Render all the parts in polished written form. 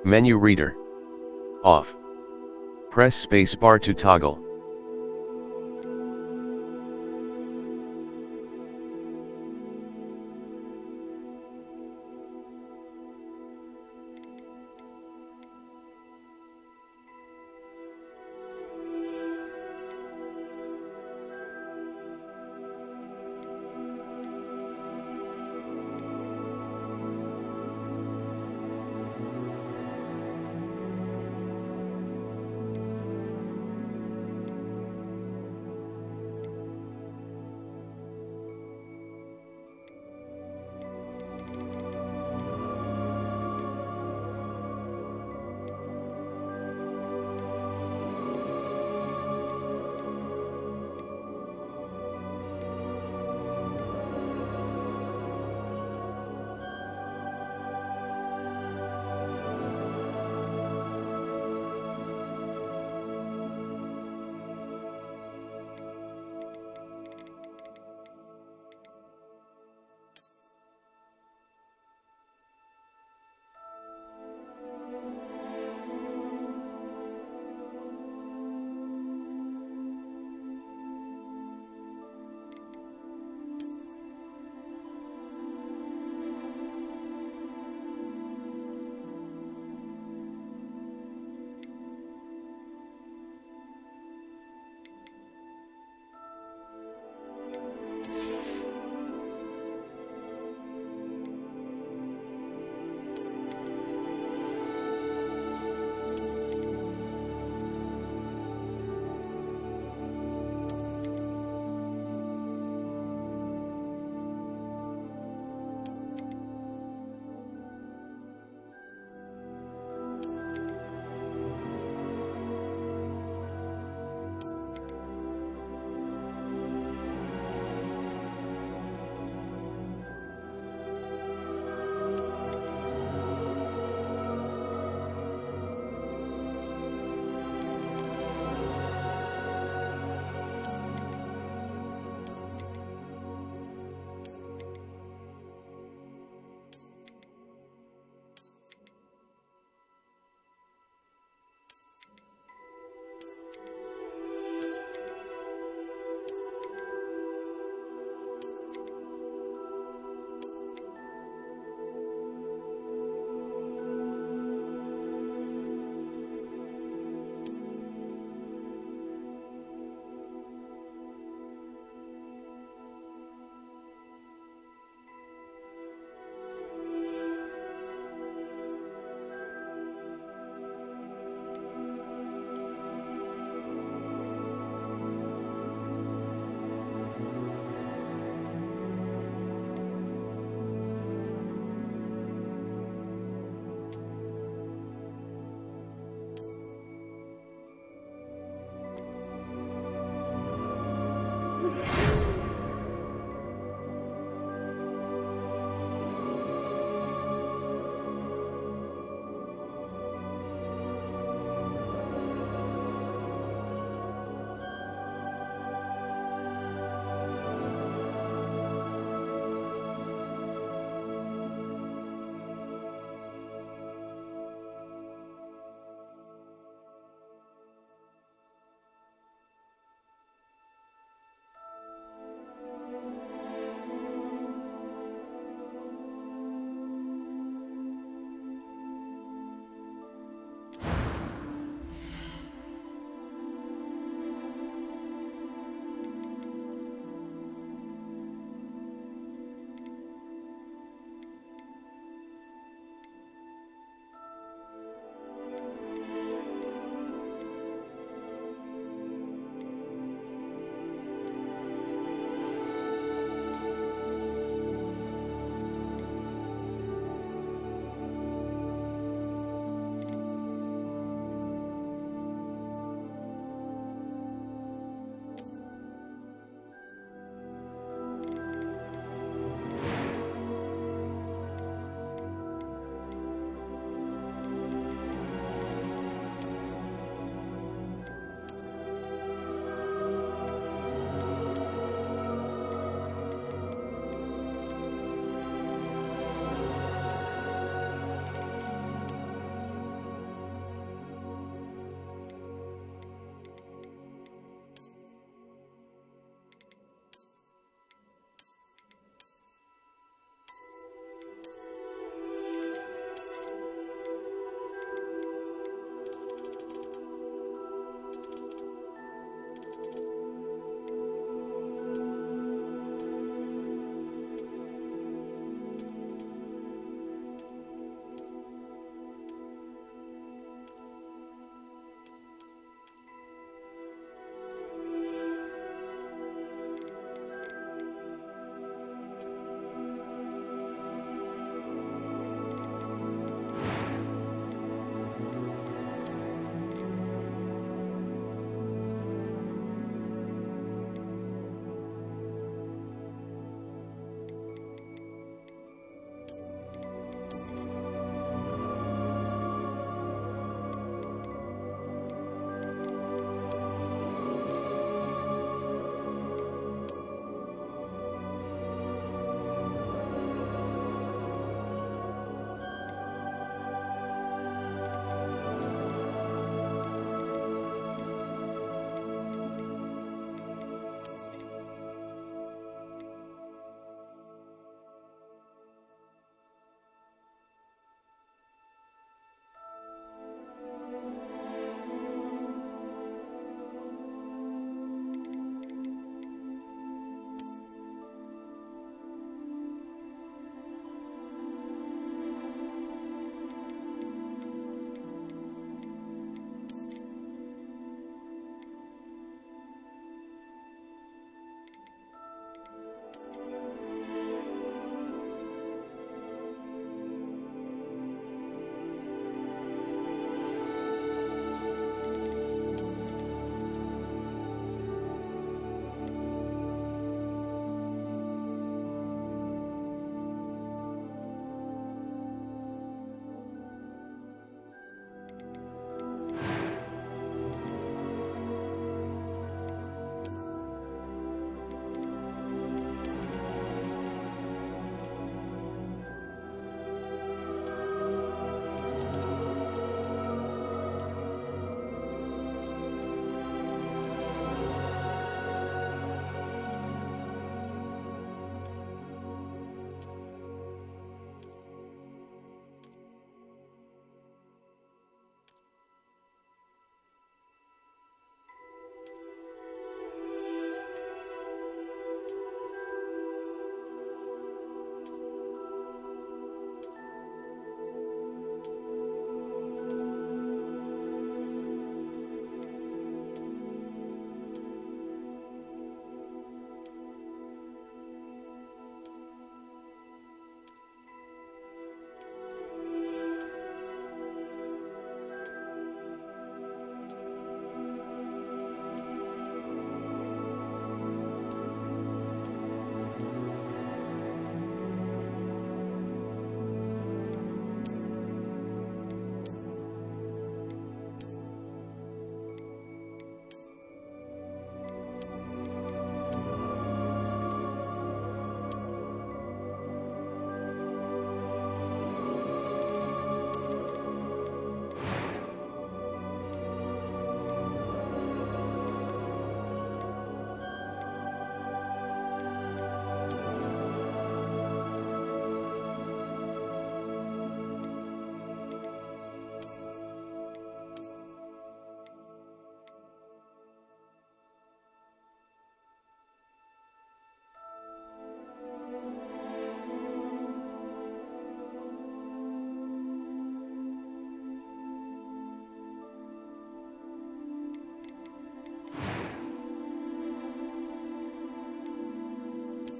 Menu reader. Off. Press spacebar to toggle.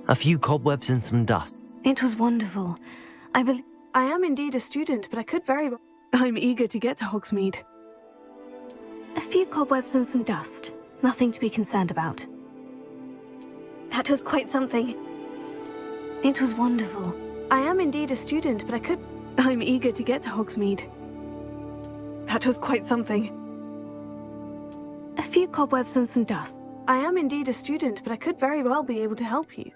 A few cobwebs and some dust. It was wonderful. I am indeed a student, but I could very well... I'm eager to get to Hogsmeade. A few cobwebs and some dust. Nothing to be concerned about. That was quite something. It was wonderful. I am indeed a student, but I could... I'm eager to get to Hogsmeade. That was quite something. A few cobwebs and some dust. I am indeed a student, but I could very well be able to help you.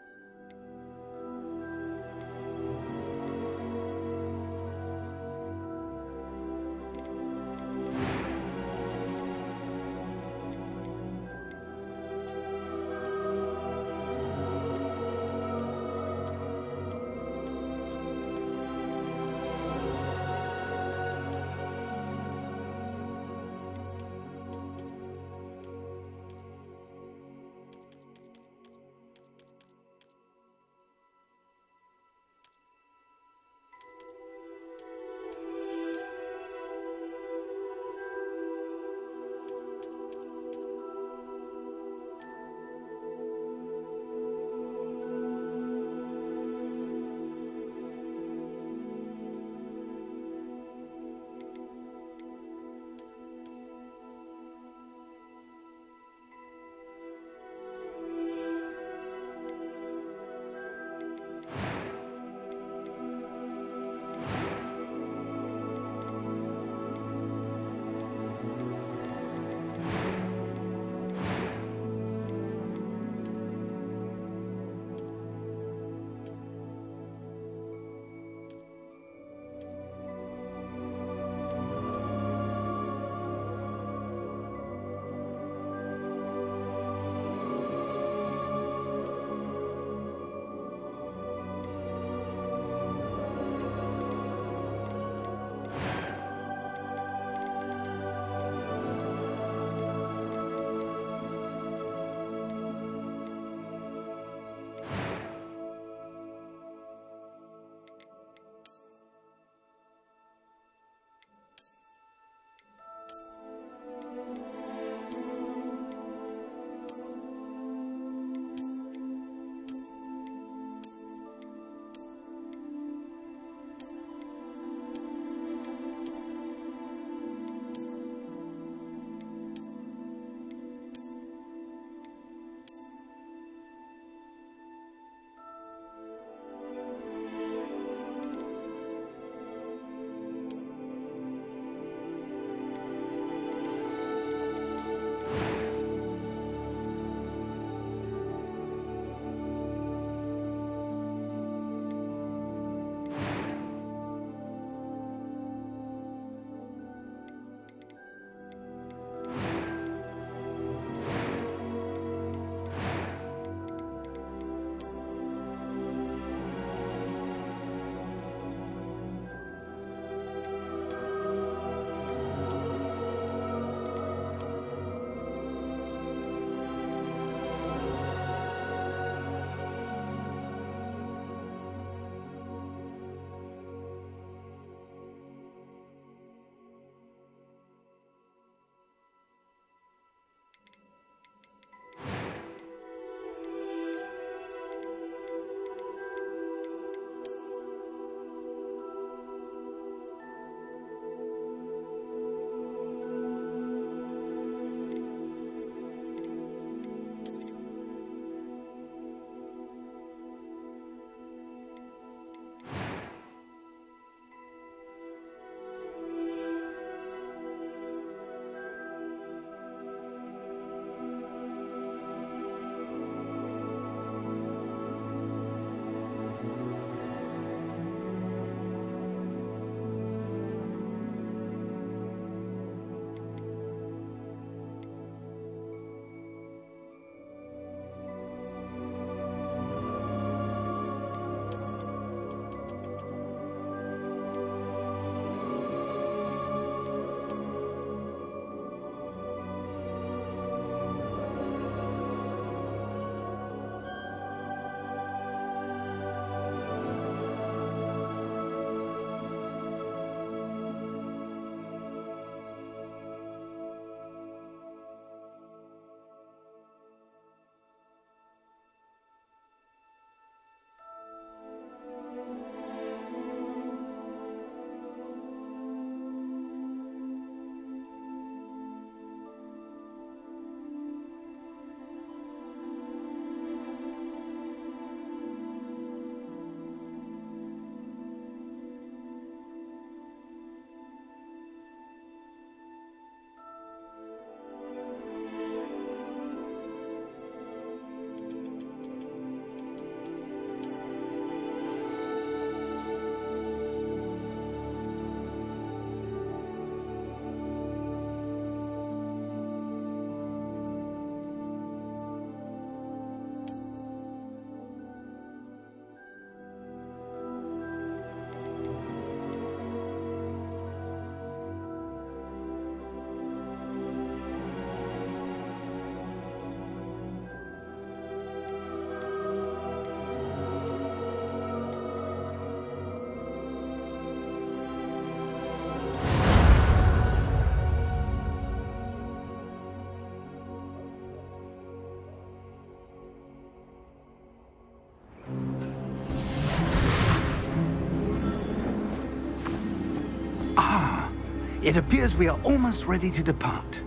It appears we are almost ready to depart.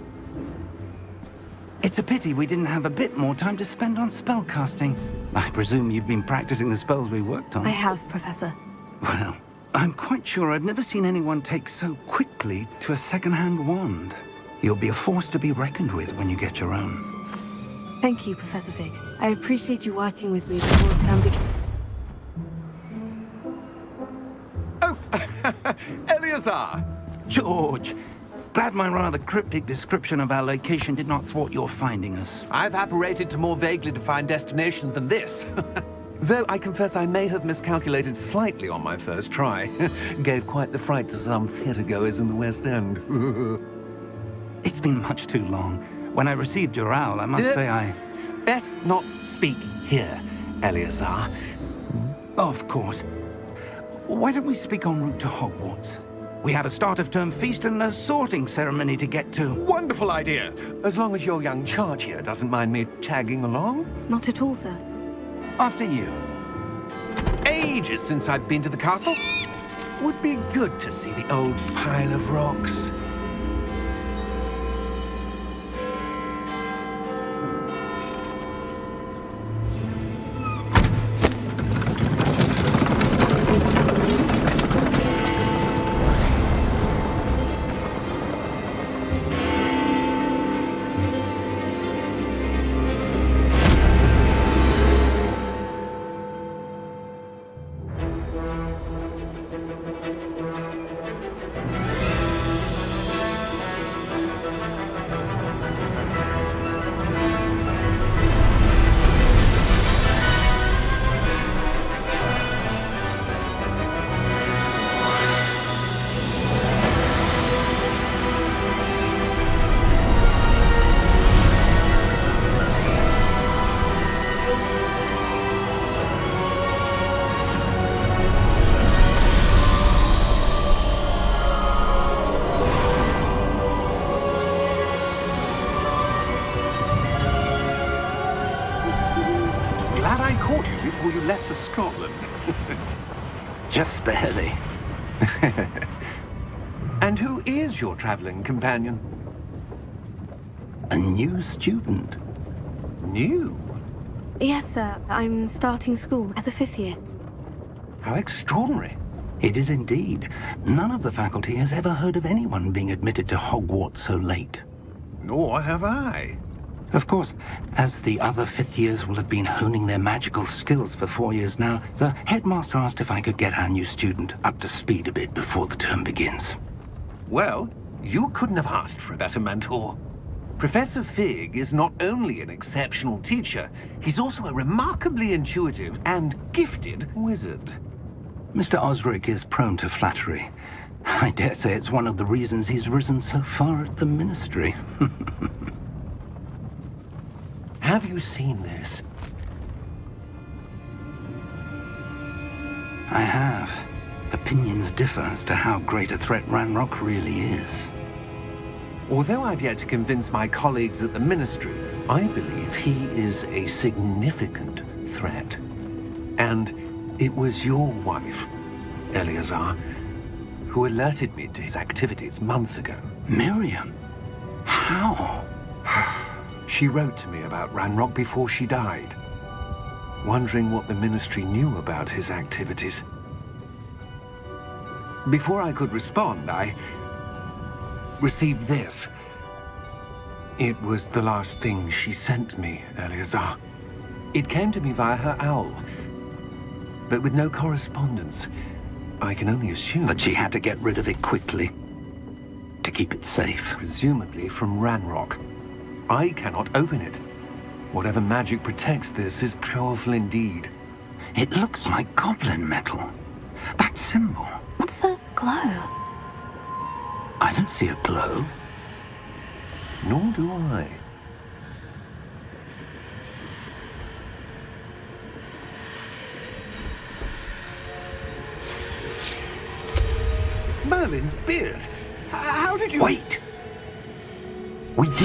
It's a pity we didn't have a bit more time to spend on spellcasting. I presume you've been practicing the spells we worked on. I have, Professor. Well, I'm quite sure I've never seen anyone take so quickly to a second-hand wand. You'll be a force to be reckoned with when you get your own. Thank you, Professor Fig. I appreciate you working with me before the term begins. Oh, Eleazar! George, glad my rather cryptic description of our location did not thwart your finding us. I've apparated to more vaguely defined destinations than this. Though I confess I may have miscalculated slightly on my first try. Gave quite the fright to some theatre-goers in the West End. It's been much too long. When I received your owl, I must say I... Best not speak here, Eleazar. Of course. Why don't we speak en route to Hogwarts? We have a start-of-term feast and a sorting ceremony to get to. Wonderful idea! As long as your young charge here doesn't mind me tagging along. Not at all, sir. After you. Ages since I've been to the castle. Would be good to see the old pile of rocks. Glad I caught you before you left for Scotland. Just barely. And who is your traveling companion? A new student. New? Yes, sir. I'm starting school as a 5th year. How extraordinary. It is indeed. None of the faculty has ever heard of anyone being admitted to Hogwarts so late. Nor have I. Of course, as the other 5th years will have been honing their magical skills for 4 years now, the headmaster asked if I could get our new student up to speed a bit before the term begins. Well, you couldn't have asked for a better mentor. Professor Fig is not only an exceptional teacher, he's also a remarkably intuitive and gifted wizard. Mr. Osric is prone to flattery. I dare say it's one of the reasons he's risen so far at the Ministry. Have you seen this? I have. Opinions differ as to how great a threat Ranrock really is. Although I've yet to convince my colleagues at the Ministry, I believe he is a significant threat. And it was your wife, Eleazar, who alerted me to his activities months ago. Miriam? How? She wrote to me about Ranrock before she died, wondering what the Ministry knew about his activities. Before I could respond, I received this. It was the last thing she sent me, Eleazar. It came to me via her owl, but with no correspondence. I can only assume That she had to get rid of it quickly, to keep it safe. presumably from Ranrock. I cannot open it. Whatever magic protects this is powerful indeed. It looks like goblin metal. That symbol. What's the glow? I don't see a glow. Nor do I. Merlin's beard. How did you... Wait! We do...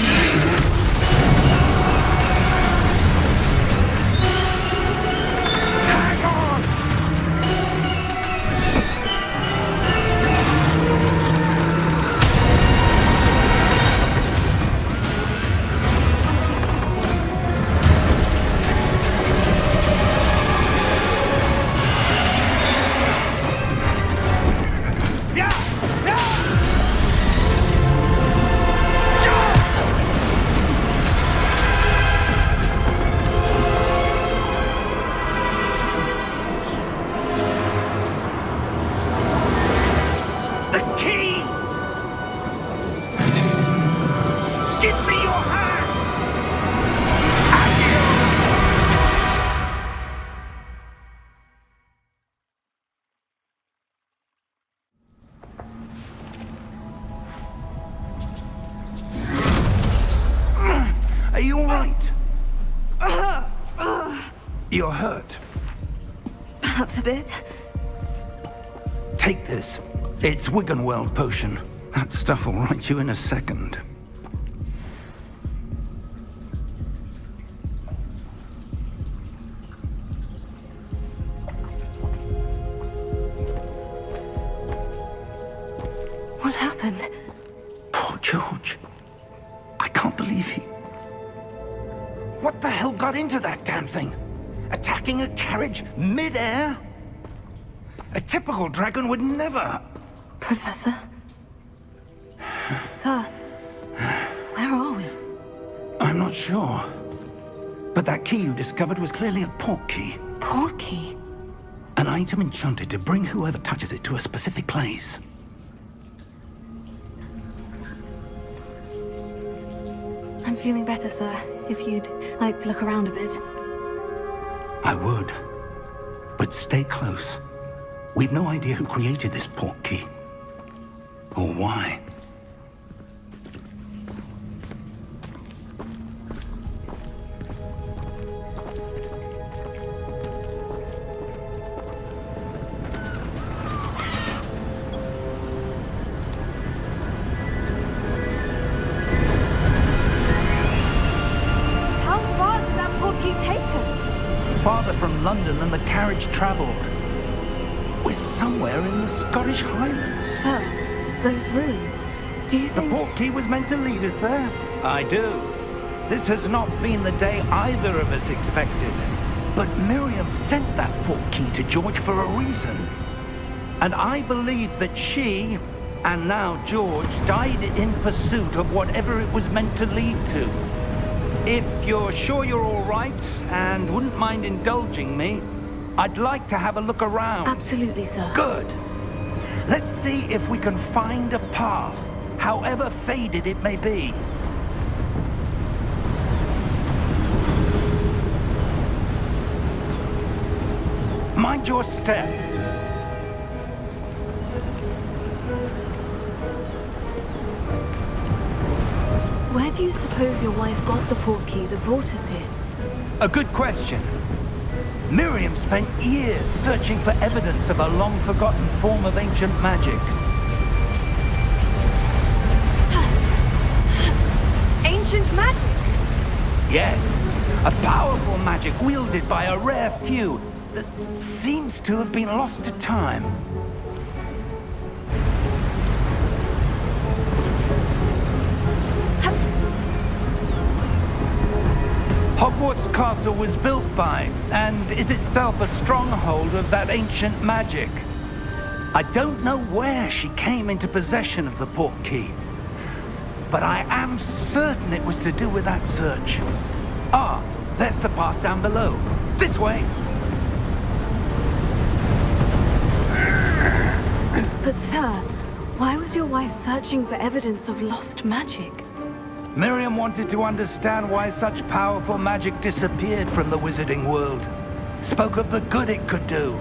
Hang on! right? You're hurt. Perhaps a bit. Take this. It's Wiggenweld potion. That stuff will right you in a second. What happened? Poor George. I can't believe he... What the hell got into that damn thing? Attacking a carriage mid-air? A typical dragon would never... Professor? Sir, where are we? I'm not sure. But that key you discovered was clearly a port key. Port key? An item enchanted to bring whoever touches it to a specific place. I'm feeling better, sir. If you'd like to look around a bit. I would. But stay close. We've no idea who created this port key. Or why. How far did that port key take us? Farther from London than the carriage travelled. We're somewhere in the Scottish Highlands. Sir, those ruins. Do you The think... port key was meant to lead us there? I do. This has not been the day either of us expected. But Miriam sent that port key to George for a reason. And I believe that she, and now George, died in pursuit of whatever it was meant to lead to. If you're sure you're all right and wouldn't mind indulging me, I'd like to have a look around. Absolutely, sir. Good. Let's see if we can find a path, however faded it may be. Mind your step. Where do you suppose your wife got the port key that brought us here? A good question. Miriam spent years searching for evidence of a long-forgotten form of ancient magic. Ancient magic? Yes, a powerful magic wielded by a rare few that seems to have been lost to time. Hogwarts Castle was built by, and is itself a stronghold of that ancient magic. I don't know where she came into possession of the port key, but I am certain it was to do with that search. Ah, there's the path down below. This way. But sir, why was your wife searching for evidence of lost magic? Miriam wanted to understand why such powerful magic disappeared from the wizarding world. Spoke of the good it could do.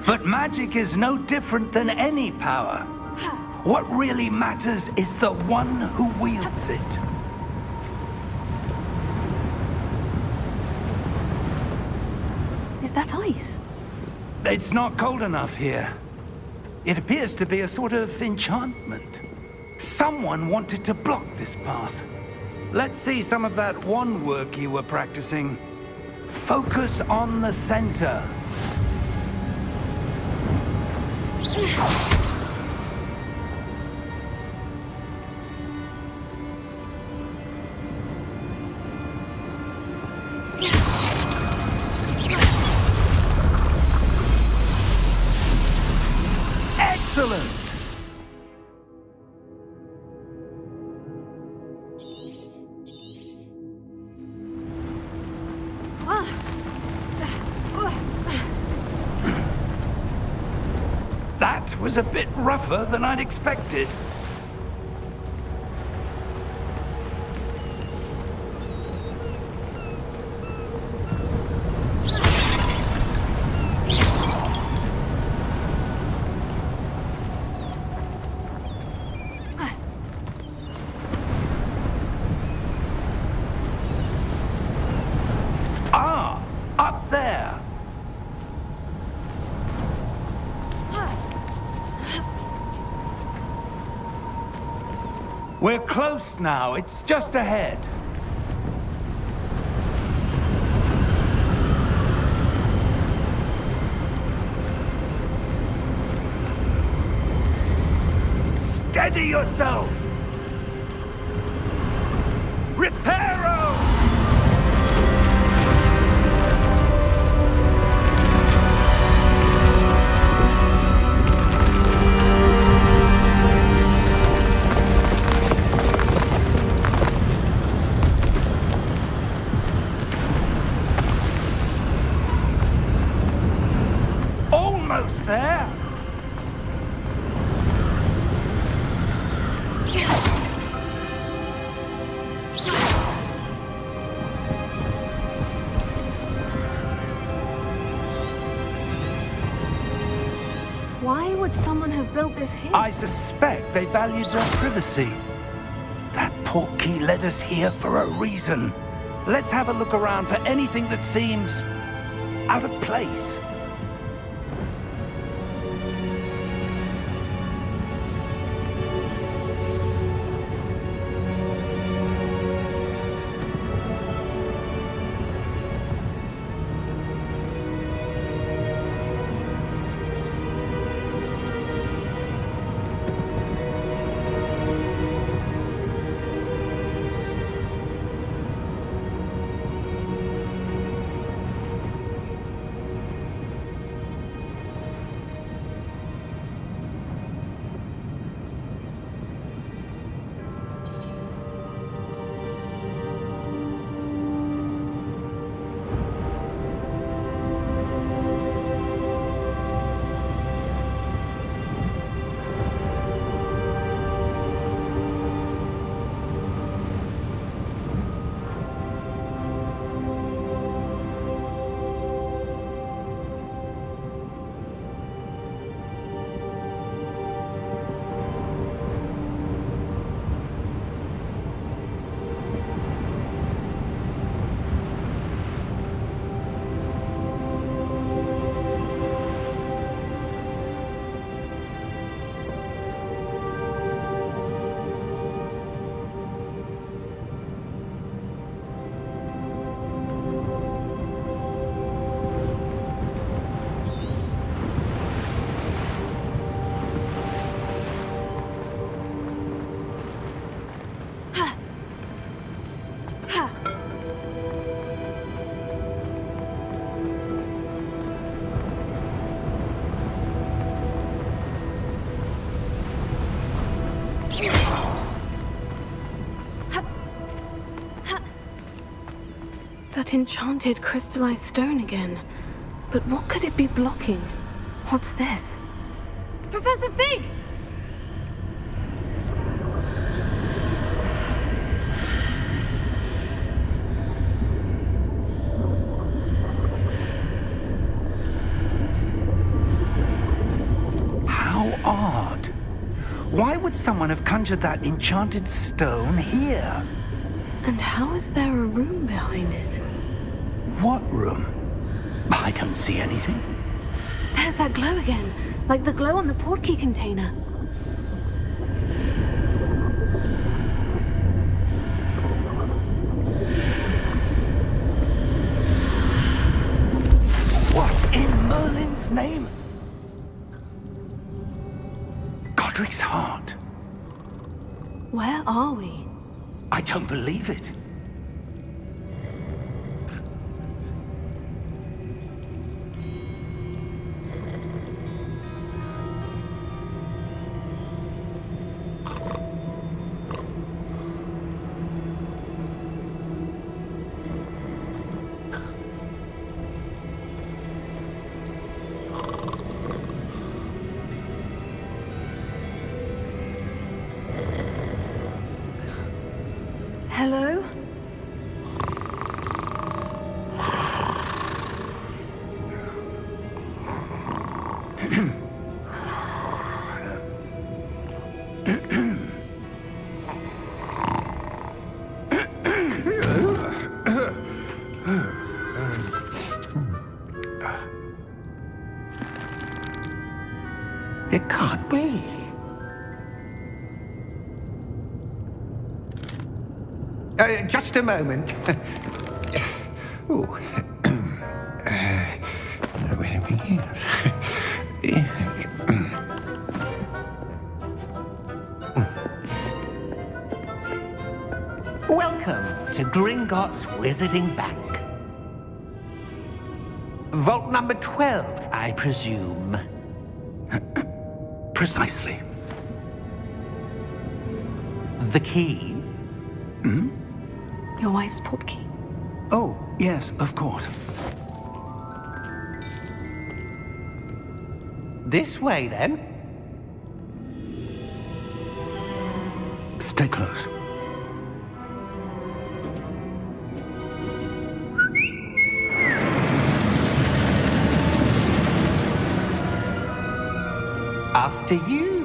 But magic is no different than any power. What really matters is the one who wields it. Is that ice? It's not cold enough here. It appears to be a sort of enchantment. Someone wanted to block this path. Let's see some of that wand work you were practicing. Focus on the center. Excellent! That was a bit rougher than I'd expected. We're close now. It's just ahead. Steady yourself! Reparo! Almost there! Why would someone have built this here? I suspect they valued their privacy. That portkey led us here for a reason. Let's have a look around for anything that seems out of place. That enchanted crystallized stone again. But what could it be blocking? What's this? Professor Fig! How odd. Why would someone have conjured that enchanted stone here? And how is there a room behind it? What room? I don't see anything. There's that glow again, like the glow on the portkey container. What in Merlin's name? Godric's heart. Where are we? I don't believe it. Hello? It can't be. Just a moment. Ooh. Where to begin? Welcome to Gringotts Wizarding Bank. Vault number 12, I presume. Precisely. The key? Your wife's portkey. Oh, yes, of course. This way, then. Stay close. After you.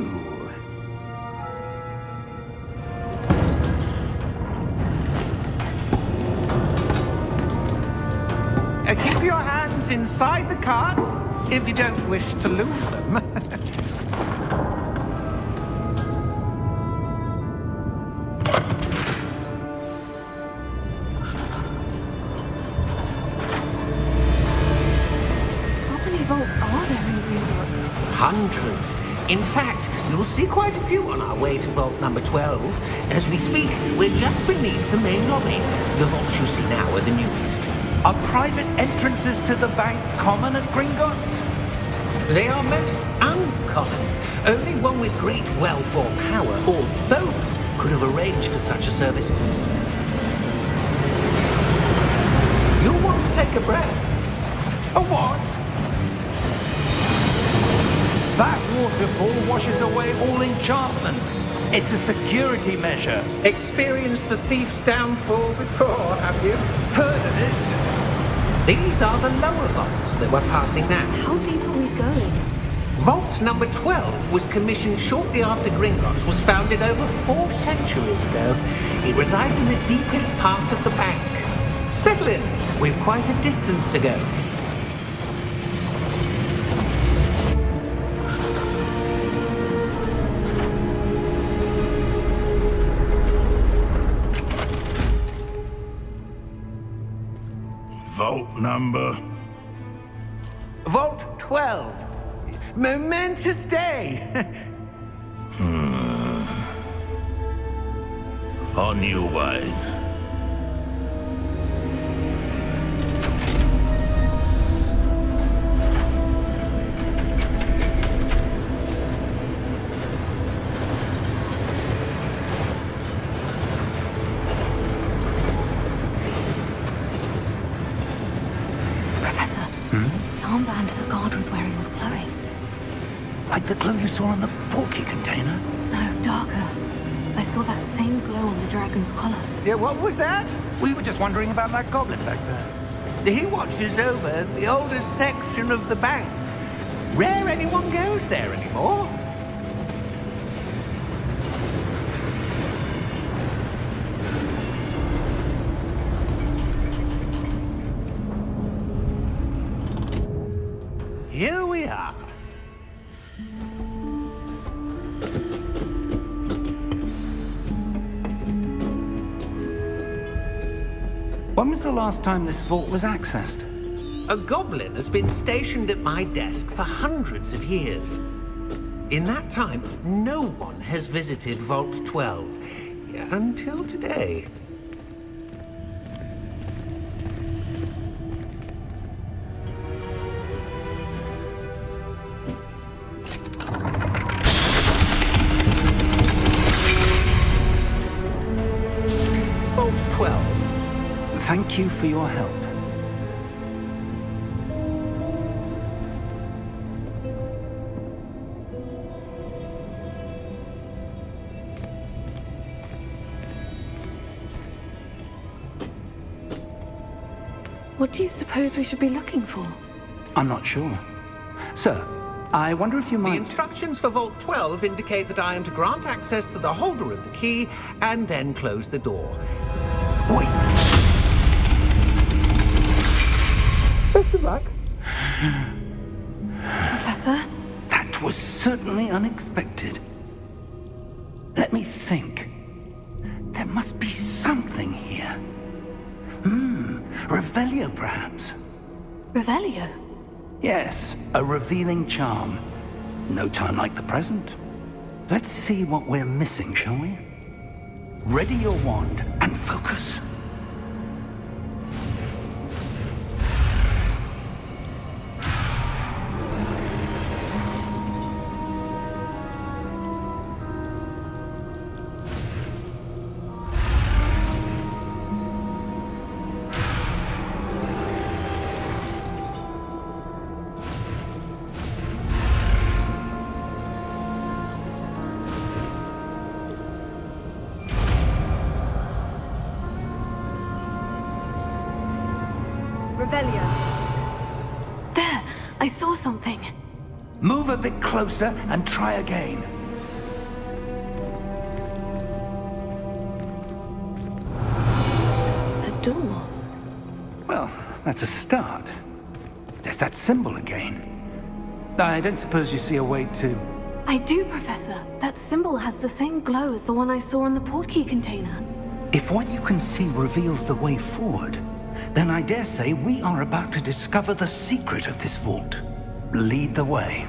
Keep your hands inside the cart if you don't wish to lose them. How many vaults are there in Gringotts? Hundreds. In fact, you'll see quite a few on our way to vault number 12. As we speak, we're just beneath the main lobby. The vaults you see now are the newest. Are private entrances to the bank common at Gringotts? They are most uncommon. Only one with great wealth or power, or both, could have arranged for such a service. You'll want to take a breath. A what? That waterfall washes away all enchantments. It's a security measure. Experienced the thief's downfall before, have you? Heard of it? These are the lower vaults that we're passing now. How deep are we going? Vault number 12 was commissioned shortly after Gringotts was founded over 4 centuries ago. It resides in the deepest part of the bank. Settle in. We've quite a distance to go. Vault number? Vault 12. Momentous day. On your way. Professor, the armband the guard was wearing was glowing. Like the glow you saw on the portkey container? No, darker. I saw that same glow on the dragon's collar. Yeah, what was that? We were just wondering about that goblin back there. He watches over the oldest section of the bank. Rare anyone goes there anymore. Here we are. When was the last time this vault was accessed? A goblin has been stationed at my desk for hundreds of years. In that time, no one has visited Vault 12 until today. Vault 12. Thank you for your help. What do you suppose we should be looking for? I'm not sure. Sir, I wonder if you The might... instructions for Vault 12 indicate that I am to grant access to the holder of the key and then close the door. Wait! Best of luck. Professor? That was certainly unexpected. Let me think. There must be something here. Revelio, perhaps? Revelio? Yes, a revealing charm. No time like the present. Let's see what we're missing, shall we? Ready your wand and focus. Revelio. There! I saw something. Move a bit closer and try again. A door. Well, that's a start. There's that symbol again. I don't suppose you see a way to... I do, Professor. That symbol has the same glow as the one I saw in the portkey container. If what you can see reveals the way forward, then I dare say we are about to discover the secret of this vault. Lead the way.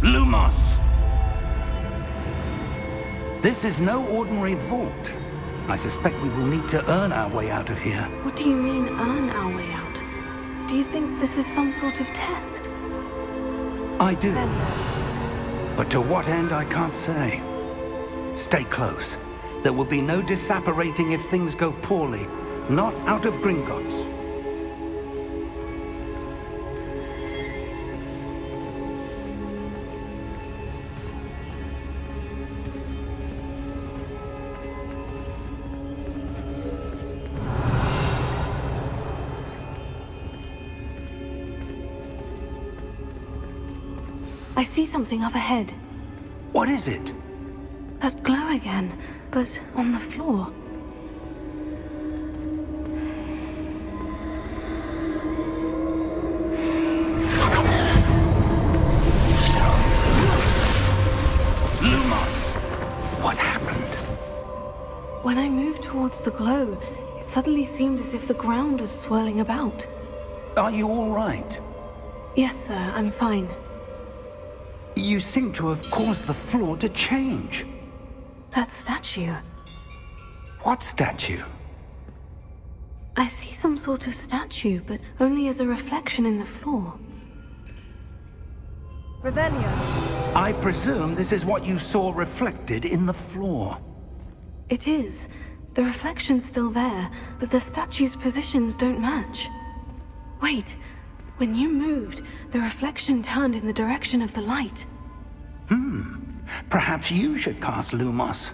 Lumos! This is no ordinary vault. I suspect we will need to earn our way out of here. What do you mean, earn our way out? Do you think this is some sort of test? I do. Revelio. But to what end, I can't say. Stay close. There will be no disapparating if things go poorly. Not out of Gringotts. I see something up ahead. What is it? That glow again, but on the floor. Lumos! What happened? When I moved towards the glow, it suddenly seemed as if the ground was swirling about. Are you all right? Yes, sir, I'm fine. You seem to have caused the floor to change. That statue. What statue? I see some sort of statue, but only as a reflection in the floor. Revelio. I presume this is what you saw reflected in the floor. It is. The reflection's still there, but the statue's positions don't match. Wait. When you moved, the reflection turned in the direction of the light. Perhaps you should cast Lumos.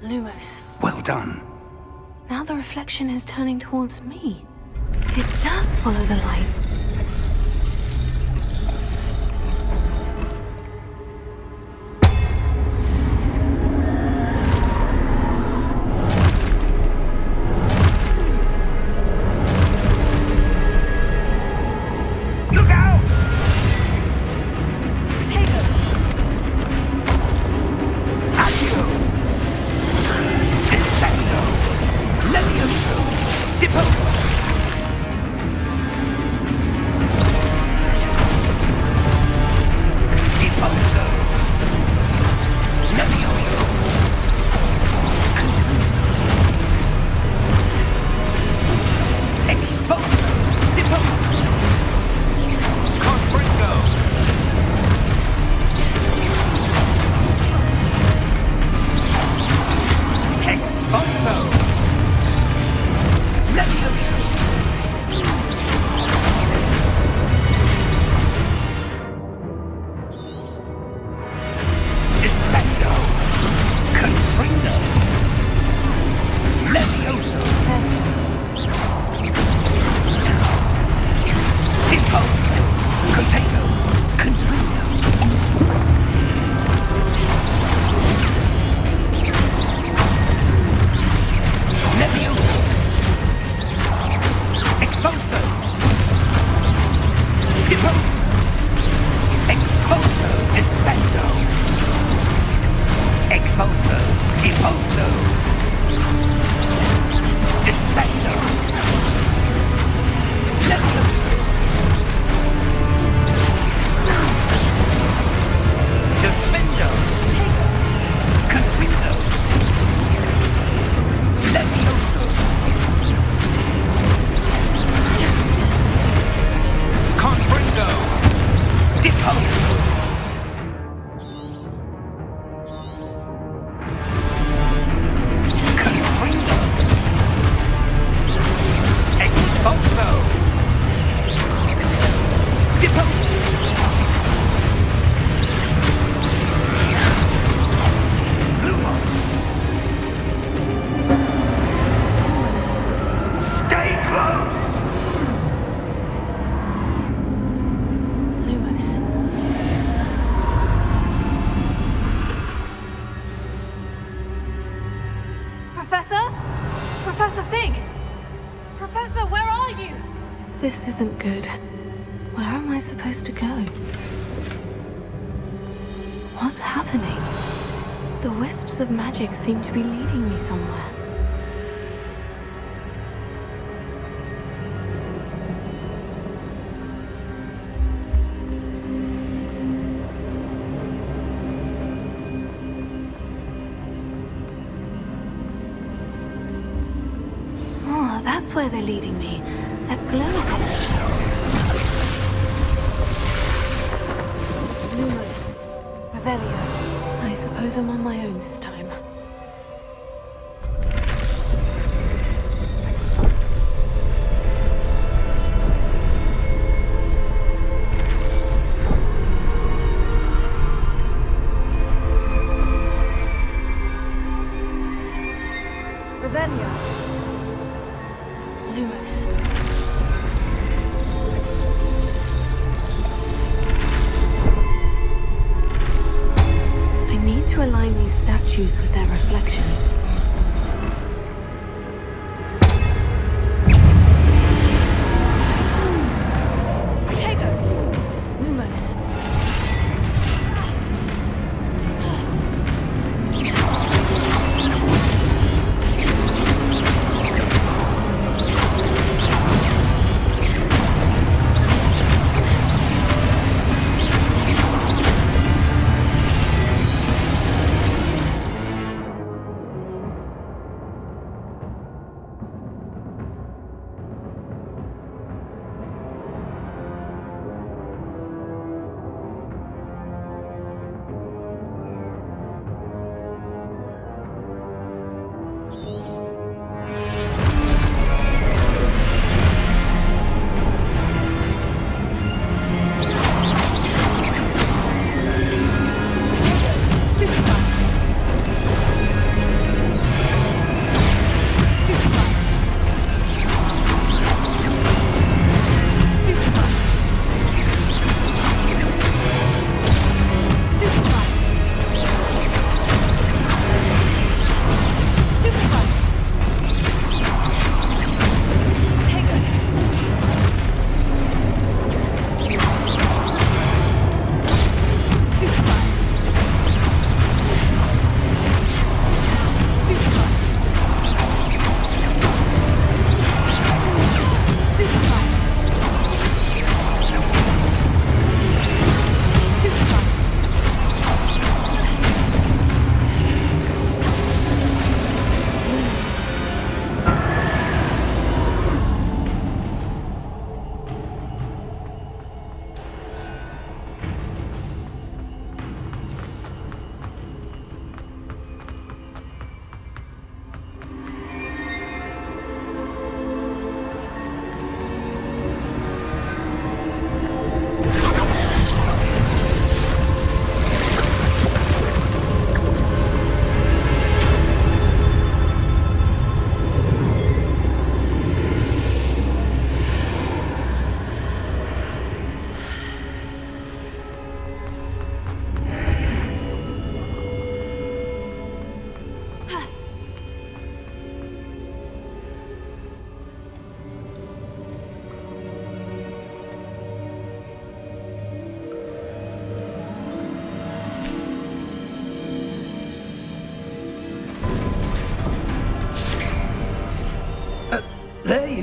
Lumos. Well done. Now the reflection is turning towards me. It does follow the light. Look out! Potato! Accio! Descendo! Levioso! Depose! Expulso! Impulso! Descendo! Levioso! Defendo! Confindo! Levioso! Confringo! Deposo! Confringo! Expulso! Deposo! Lumos! Lumos. Stay close! Lumos. Professor? Professor Fig! Professor, where are you? This isn't good. Where am I supposed to go? What's happening? The wisps of magic seem to be leading me somewhere. Oh, that's where they're leading me. That glow again. Lumos. Revelio. I suppose I'm on my own this time. Revelio. Lumos. I need to align these statues with their reflections. Protego! Lumos.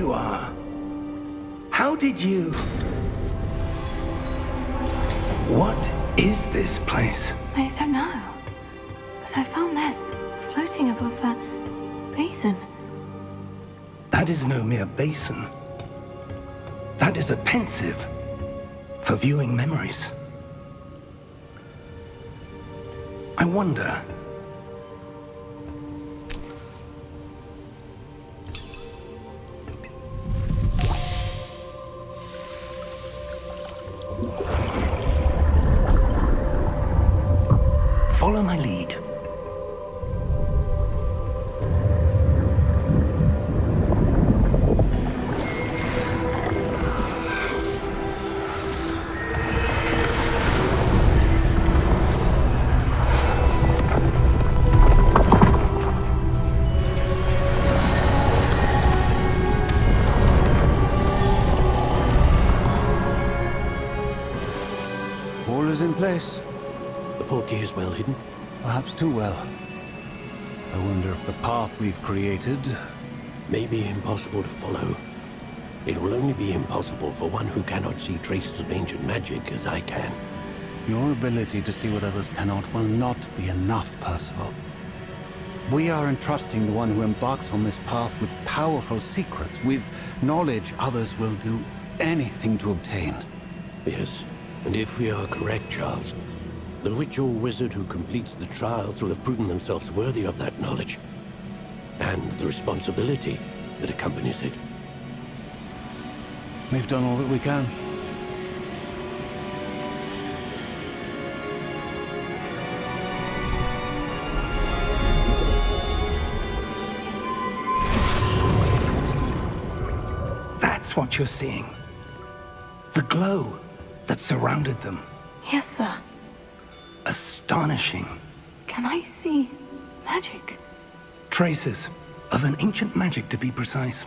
you are. How did you... What is this place? I don't know. But I found this floating above that basin. That is no mere basin. That is a pensive for viewing memories. I wonder... Follow my lead. All is in place. The portkey is well hidden. Perhaps too well. I wonder if the path we've created... May be impossible to follow. It will only be impossible for one who cannot see traces of ancient magic as I can. Your ability to see what others cannot will not be enough, Percival. We are entrusting the one who embarks on this path with powerful secrets, with knowledge others will do anything to obtain. Yes, and if we are correct, Charles, the witch or wizard who completes the trials will have proven themselves worthy of that knowledge, and the responsibility that accompanies it. We've done all that we can. That's what you're seeing. The glow that surrounded them. Yes, sir. Astonishing. Can I see magic? Traces of an ancient magic, to be precise.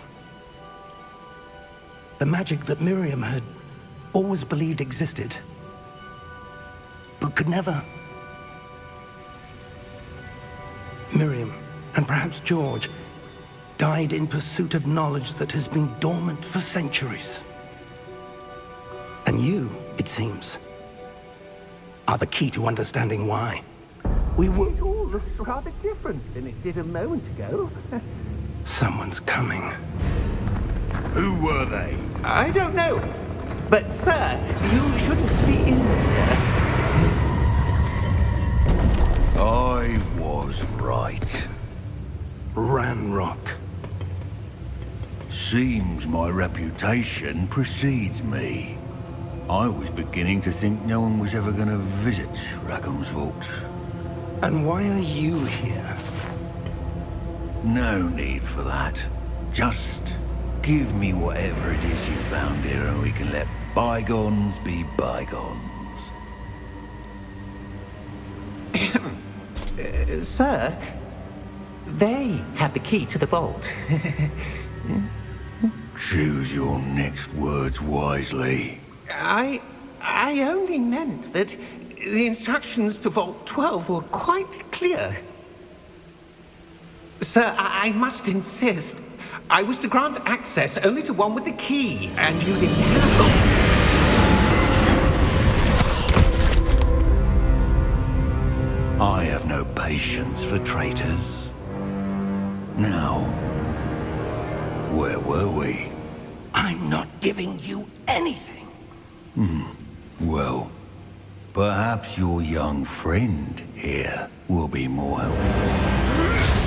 The magic that Miriam had always believed existed, but could never. Miriam, and perhaps George, died in pursuit of knowledge that has been dormant for centuries. And you, it seems, are the key to understanding why. It all looks rather different than it did a moment ago. Someone's coming. Who were they? I don't know. But, sir, you shouldn't be in there. I was right. Ranrock. Seems my reputation precedes me. I was beginning to think no one was ever going to visit Rackham's vault. And why are you here? No need for that. Just give me whatever it is you found here and we can let bygones be bygones. Sir, they had the key to the vault. Choose your next words wisely. I only meant that the instructions to Vault 12 were quite clear. Sir, I must insist. I was to grant access only to one with the key, and you didn't have I have no patience for traitors. Now, where were we? I'm not giving you anything. Well, perhaps your young friend here will be more helpful.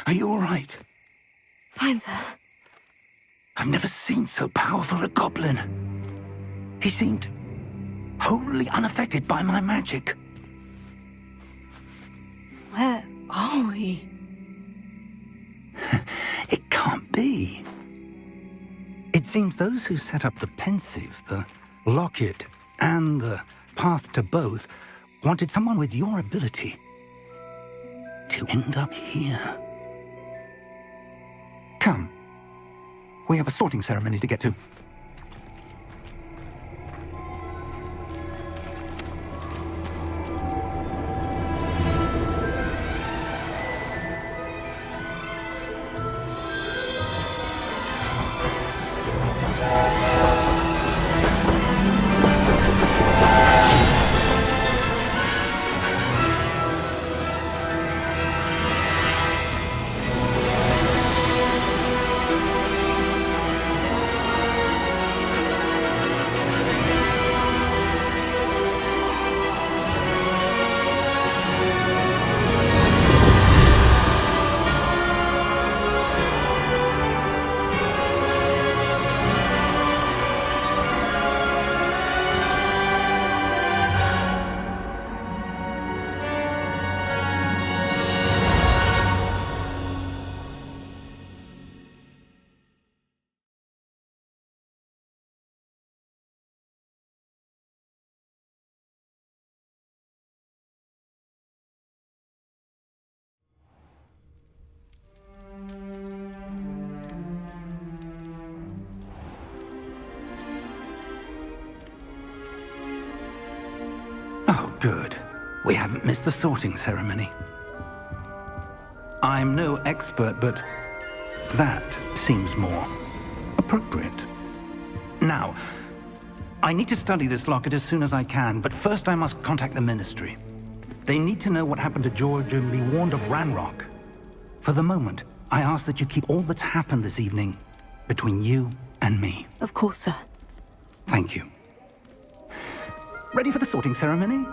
Are you all right? Fine, sir. I've never seen so powerful a goblin. He seemed wholly unaffected by my magic. Where are we? It can't be. It seems those who set up the pensive, the locket, and the path to both wanted someone with your ability to end up here. Come. We have a sorting ceremony to get to. Oh, good. We haven't missed the sorting ceremony. I'm no expert, but that seems more appropriate. Now, I need to study this locket as soon as I can, but first I must contact the Ministry. They need to know what happened to George and be warned of Ranrock. For the moment, I ask that you keep all that's happened this evening between you and me. Of course, sir. Thank you. Ready for the sorting ceremony?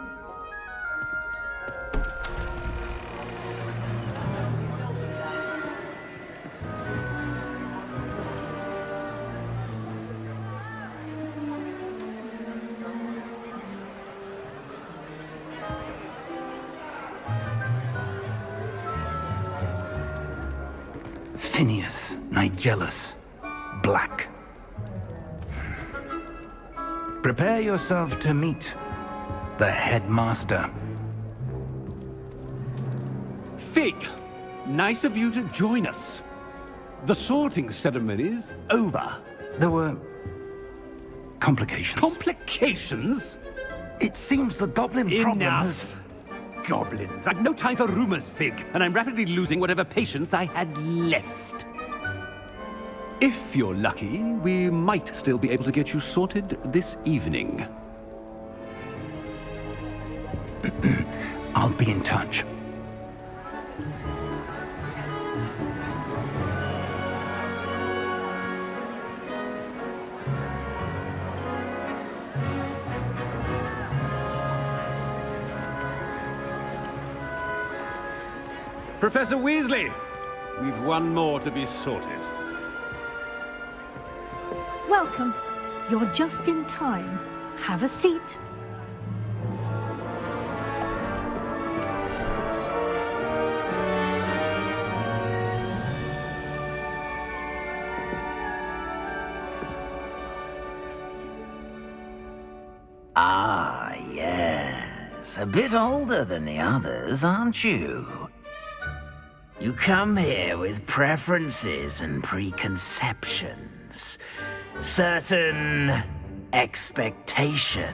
Phineas, Nigellus, Black. Prepare yourself to meet the headmaster. Fig, nice of you to join us. The sorting ceremony's over. There were complications. Complications? It seems the goblin problem has... Enough! Goblins. I've no time for rumors, Fig, and I'm rapidly losing whatever patience I had left. If you're lucky, we might still be able to get you sorted this evening. I'll be in touch. Professor Weasley, we've one more to be sorted. Welcome. You're just in time. Have a seat. Ah, yes. A bit older than the others, aren't you? You come here with preferences and preconceptions. Certain expectations.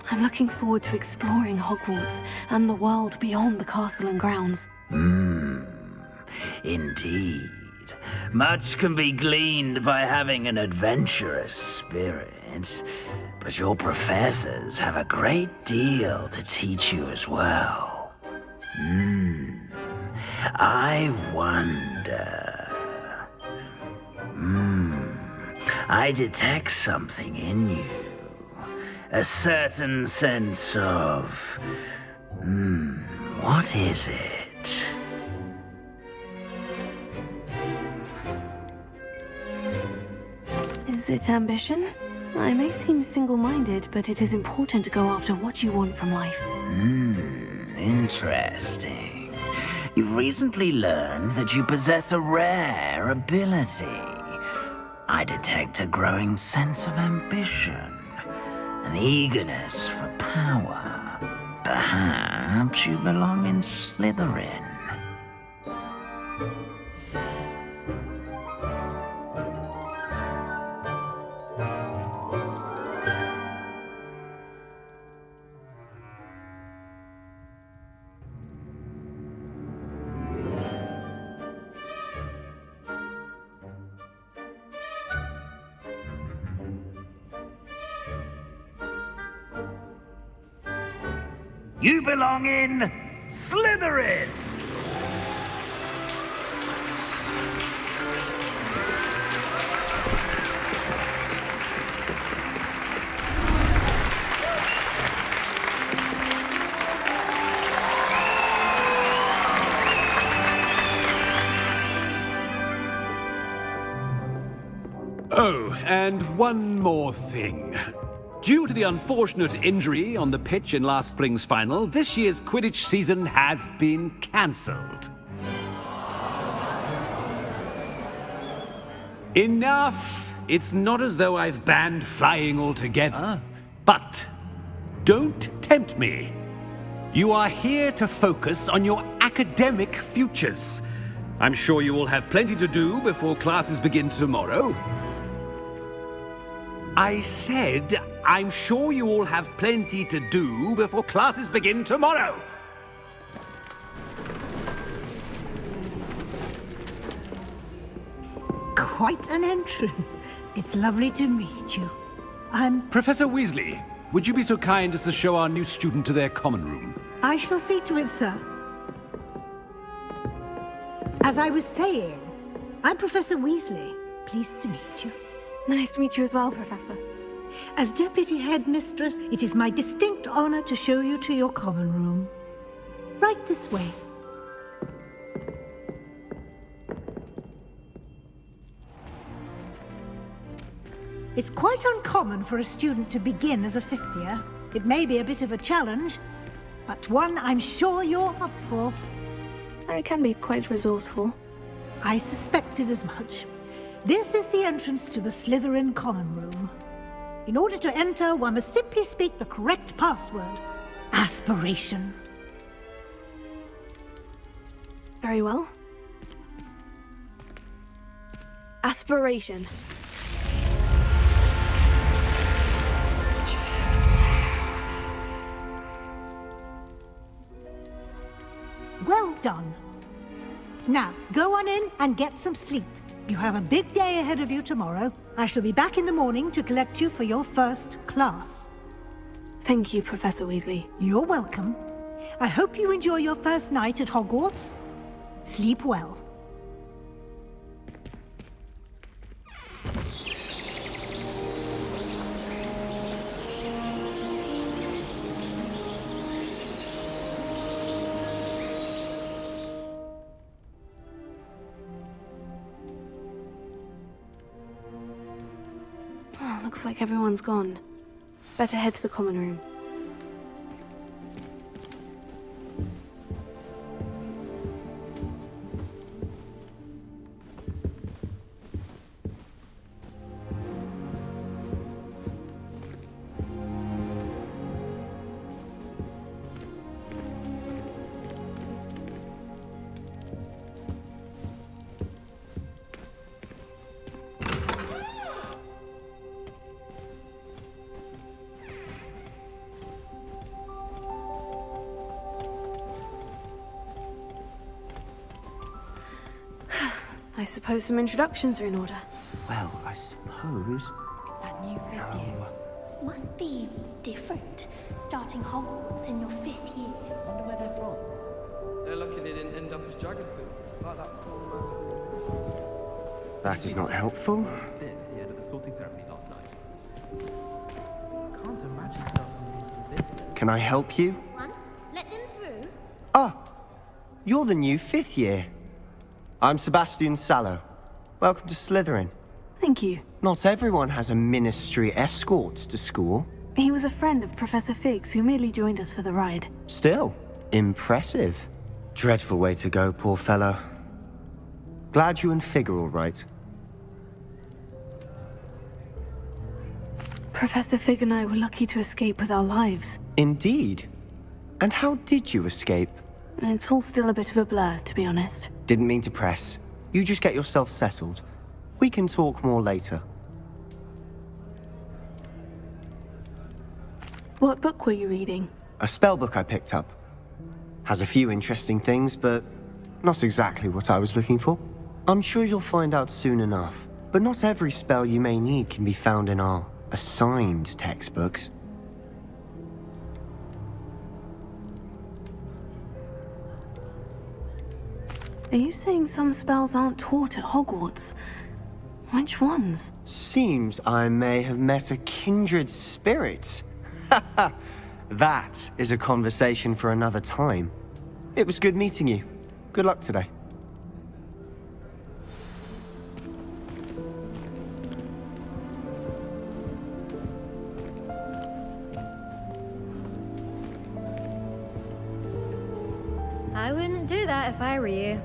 I'm looking forward to exploring Hogwarts and the world beyond the castle and grounds. Indeed. Much can be gleaned by having an adventurous spirit, but your professors have a great deal to teach you as well. I wonder... I detect something in you. A certain sense of... what is it? Is it ambition? I may seem single-minded, but it is important to go after what you want from life. Interesting. You've recently learned that you possess a rare ability. I detect a growing sense of ambition, an eagerness for power. Perhaps you belong in Slytherin. You belong in Slytherin! Oh, and one more thing. Due to the unfortunate injury on the pitch in last spring's final, this year's Quidditch season has been cancelled. Enough! It's not as though I've banned flying altogether, but don't tempt me. You are here to focus on your academic futures. I'm sure you will have plenty to do before classes begin tomorrow. I said, I'm sure you all have plenty to do before classes begin tomorrow. Quite an entrance. It's lovely to meet you. Professor Weasley, would you be so kind as to show our new student to their common room? I shall see to it, sir. As I was saying, I'm Professor Weasley. Pleased to meet you. Nice to meet you as well, Professor. As Deputy Headmistress, it is my distinct honor to show you to your common room. Right this way. It's quite uncommon for a student to begin as a fifth year. It may be a bit of a challenge, but one I'm sure you're up for. I can be quite resourceful. I suspected as much. This is the entrance to the Slytherin common room. In order to enter, one must simply speak the correct password. Aspiration. Very well. Aspiration. Well done. Now, go on in and get some sleep. You have a big day ahead of you tomorrow. I shall be back in the morning to collect you for your first class. Thank you, Professor Weasley. You're welcome. I hope you enjoy your first night at Hogwarts. Sleep well. Looks like everyone's gone. Better head to the common room. I suppose some introductions are in order. Well, I suppose... It's that new fifth year. Must be different, starting Hogwarts in your fifth year. Wonder where they're from. They're lucky they didn't end up as dragon food, like that poor man. That is not helpful. He had the sorting ceremony last night. Can't imagine Can I help you? Let them through. Ah, you're the new 5th year. I'm Sebastian Sallow. Welcome to Slytherin. Thank you. Not everyone has a ministry escort to school. He was a friend of Professor Fig's who merely joined us for the ride. Still, impressive. Dreadful way to go, poor fellow. Glad you and Fig are all right. Professor Fig and I were lucky to escape with our lives. Indeed. And how did you escape? It's all still a bit of a blur, to be honest. Didn't mean to press. You just get yourself settled. We can talk more later. What book were you reading? A spellbook I picked up. Has a few interesting things, but not exactly what I was looking for. I'm sure you'll find out soon enough. But not every spell you may need can be found in our assigned textbooks. Are you saying some spells aren't taught at Hogwarts? Which ones? Seems I may have met a kindred spirit. That is a conversation for another time. It was good meeting you. Good luck today. I wouldn't do that if I were you.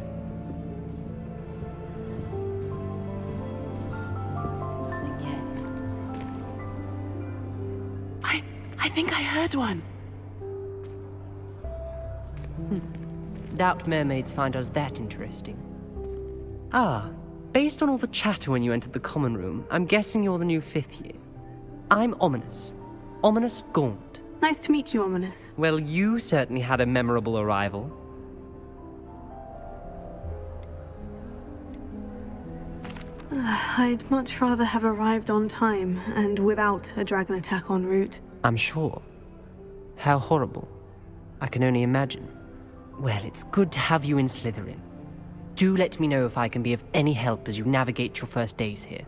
I think I heard one. Doubt mermaids find us that interesting. Ah, based on all the chatter when you entered the common room, I'm guessing you're the new 5th year. I'm Ominous. Ominous Gaunt. Nice to meet you, Ominous. Well, you certainly had a memorable arrival. I'd much rather have arrived on time and without a dragon attack en route. I'm sure. How horrible. I can only imagine. Well, it's good to have you in Slytherin. Do let me know if I can be of any help as you navigate your first days here.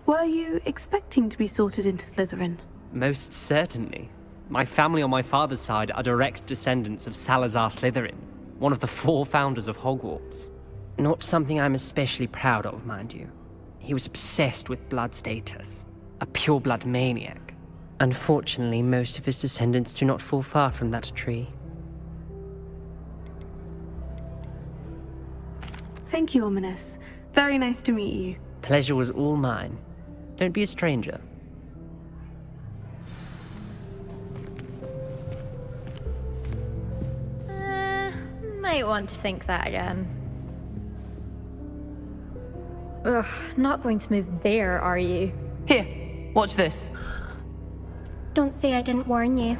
Were you expecting to be sorted into Slytherin? Most certainly. My family on my father's side are direct descendants of Salazar Slytherin, one of the 4 founders of Hogwarts. Not something I'm especially proud of, mind you. He was obsessed with blood status, a pure-blood maniac. Unfortunately, most of his descendants do not fall far from that tree. Thank you, Ominous. Very nice to meet you. Pleasure was all mine. Don't be a stranger. Might want to think that again. Ugh, not going to move there, are you? Here, watch this. Don't say I didn't warn you.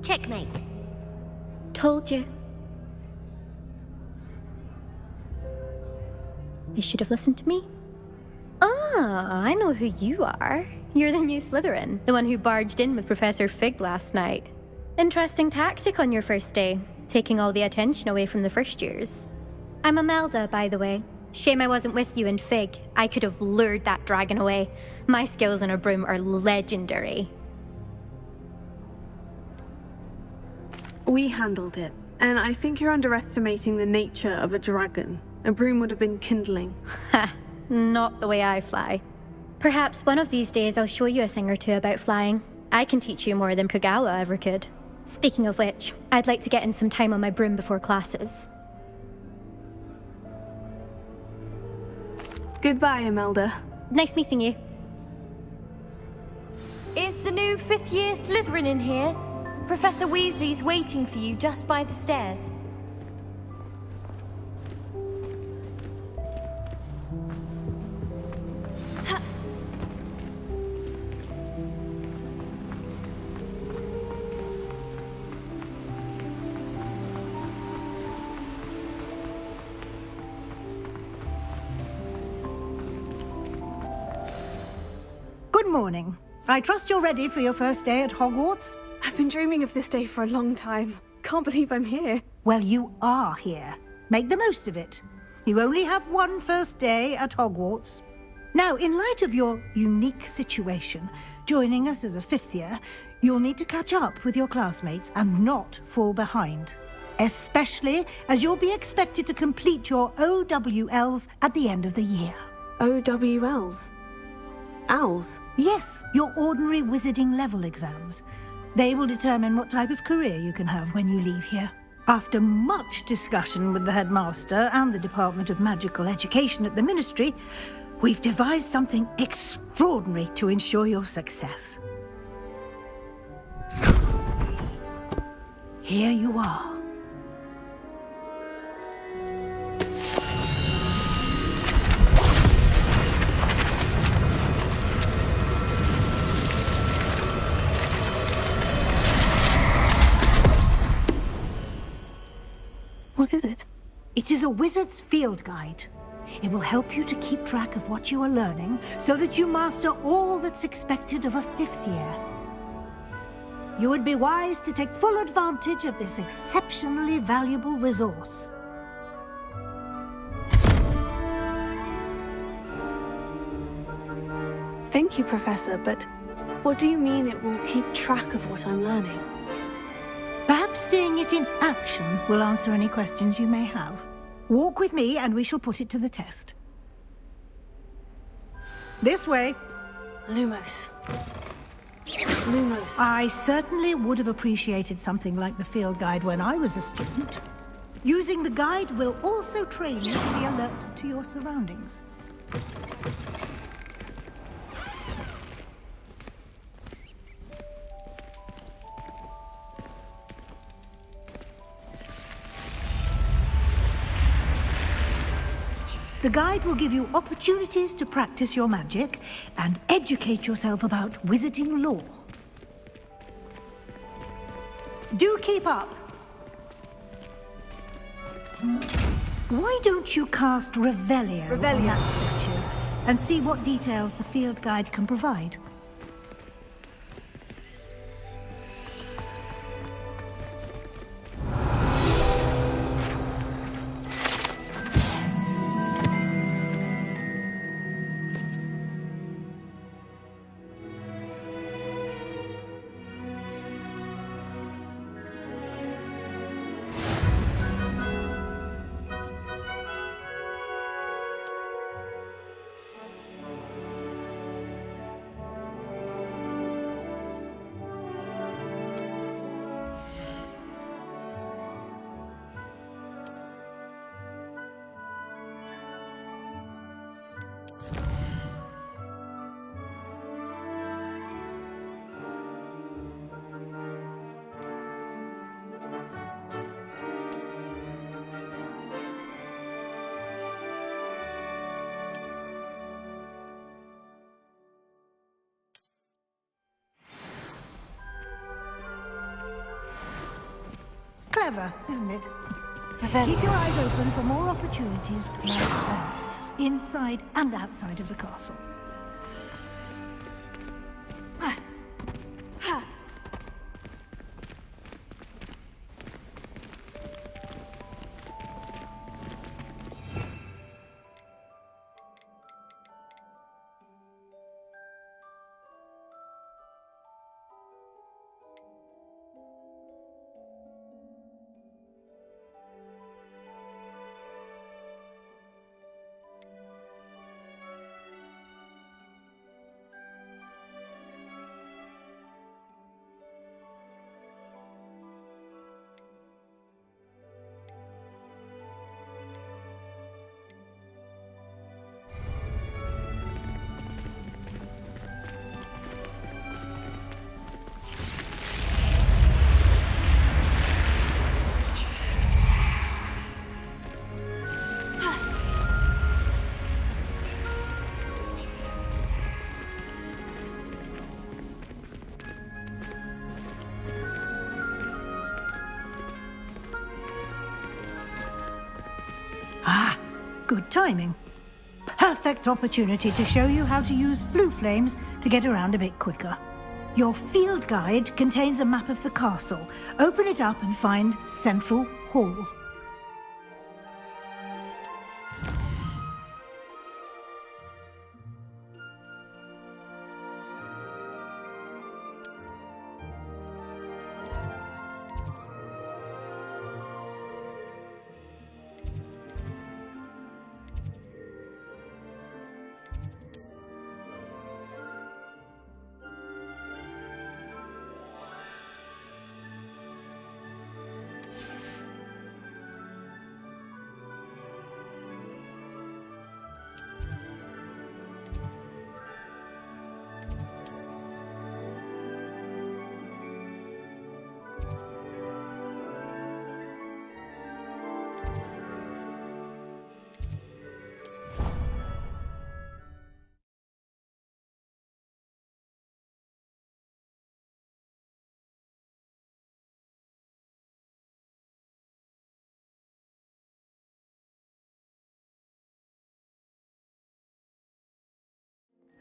Checkmate. Told you. They should have listened to me. Ah, I know who you are. You're the new Slytherin, the one who barged in with Professor Fig last night. Interesting tactic on your first day, taking all the attention away from the first years. I'm Imelda, by the way. Shame I wasn't with you in Fig. I could have lured that dragon away. My skills on a broom are legendary. We handled it, and I think you're underestimating the nature of a dragon. A broom would have been kindling. Ha, not the way I fly. Perhaps one of these days I'll show you a thing or two about flying. I can teach you more than Kagawa ever could. Speaking of which, I'd like to get in some time on my broom before classes. Goodbye, Imelda. Nice meeting you. Is the new 5th year Slytherin in here? Professor Weasley's waiting for you just by the stairs. Good morning. I trust you're ready for your first day at Hogwarts? I've been dreaming of this day for a long time. Can't believe I'm here. Well, you are here. Make the most of it. You only have one first day at Hogwarts. Now, in light of your unique situation, joining us as a 5th year, you'll need to catch up with your classmates and not fall behind. Especially as you'll be expected to complete your OWLs at the end of the year. OWLs? Owls? Yes, your ordinary wizarding level exams. They will determine what type of career you can have when you leave here. After much discussion with the headmaster and the Department of Magical Education at the Ministry, we've devised something extraordinary to ensure your success. Here you are. What is it? It is a wizard's field guide. It will help you to keep track of what you are learning so that you master all that's expected of a 5th year. You would be wise to take full advantage of this exceptionally valuable resource. Thank you, Professor, but what do you mean it will keep track of what I'm learning? Perhaps seeing it in action will answer any questions you may have. Walk with me and we shall put it to the test. This way. Lumos. Lumos. I certainly would have appreciated something like the field guide when I was a student. Using the guide will also train you to be alert to your surroundings. The guide will give you opportunities to practice your magic and educate yourself about wizarding lore. Do keep up! Why don't you cast Revelio on that statue and see what details the field guide can provide? Clever, isn't it? Keep your eyes open for more opportunities like that, inside and outside of the castle. Good timing. Perfect opportunity to show you how to use flue flames to get around a bit quicker. Your field guide contains a map of the castle. Open it up and find Central Hall.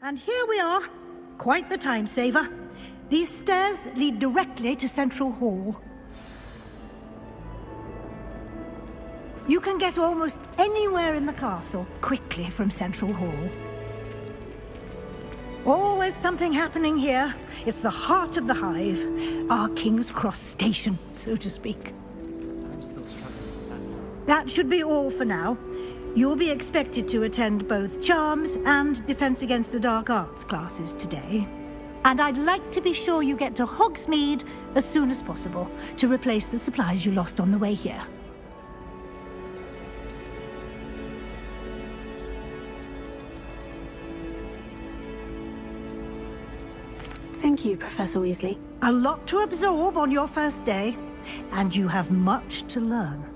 And here we are. Quite the time saver. These stairs lead directly to Central Hall. You can get almost anywhere in the castle quickly from Central Hall. Always something happening here. It's the heart of the Hive. Our King's Cross station, so to speak. I'm still struggling with that. That should be all for now. You'll be expected to attend both Charms and Defense Against the Dark Arts classes today. And I'd like to be sure you get to Hogsmeade as soon as possible to replace the supplies you lost on the way here. Thank you, Professor Weasley. A lot to absorb on your first day, and you have much to learn.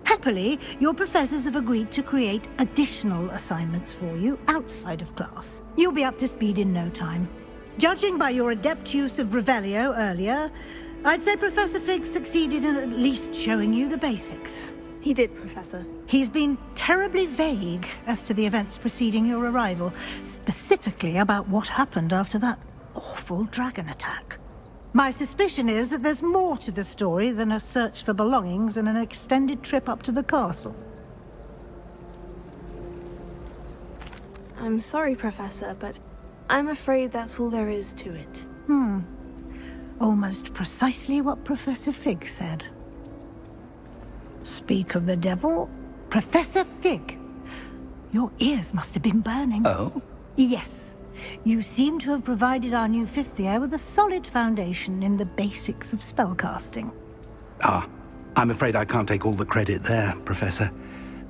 Happily, your professors have agreed to create additional assignments for you outside of class. You'll be up to speed in no time. Judging by your adept use of Revelio earlier, I'd say Professor Fig succeeded in at least showing you the basics. He did, Professor. He's been terribly vague as to the events preceding your arrival, specifically about what happened after that awful dragon attack. My suspicion is that there's more to the story than a search for belongings and an extended trip up to the castle. I'm sorry, Professor, but I'm afraid that's all there is to it. Almost precisely what Professor Fig said. Speak of the devil, Professor Fig. Your ears must have been burning. Oh? Yes. You seem to have provided our new fifth year with a solid foundation in the basics of spellcasting. Ah, I'm afraid I can't take all the credit there, Professor.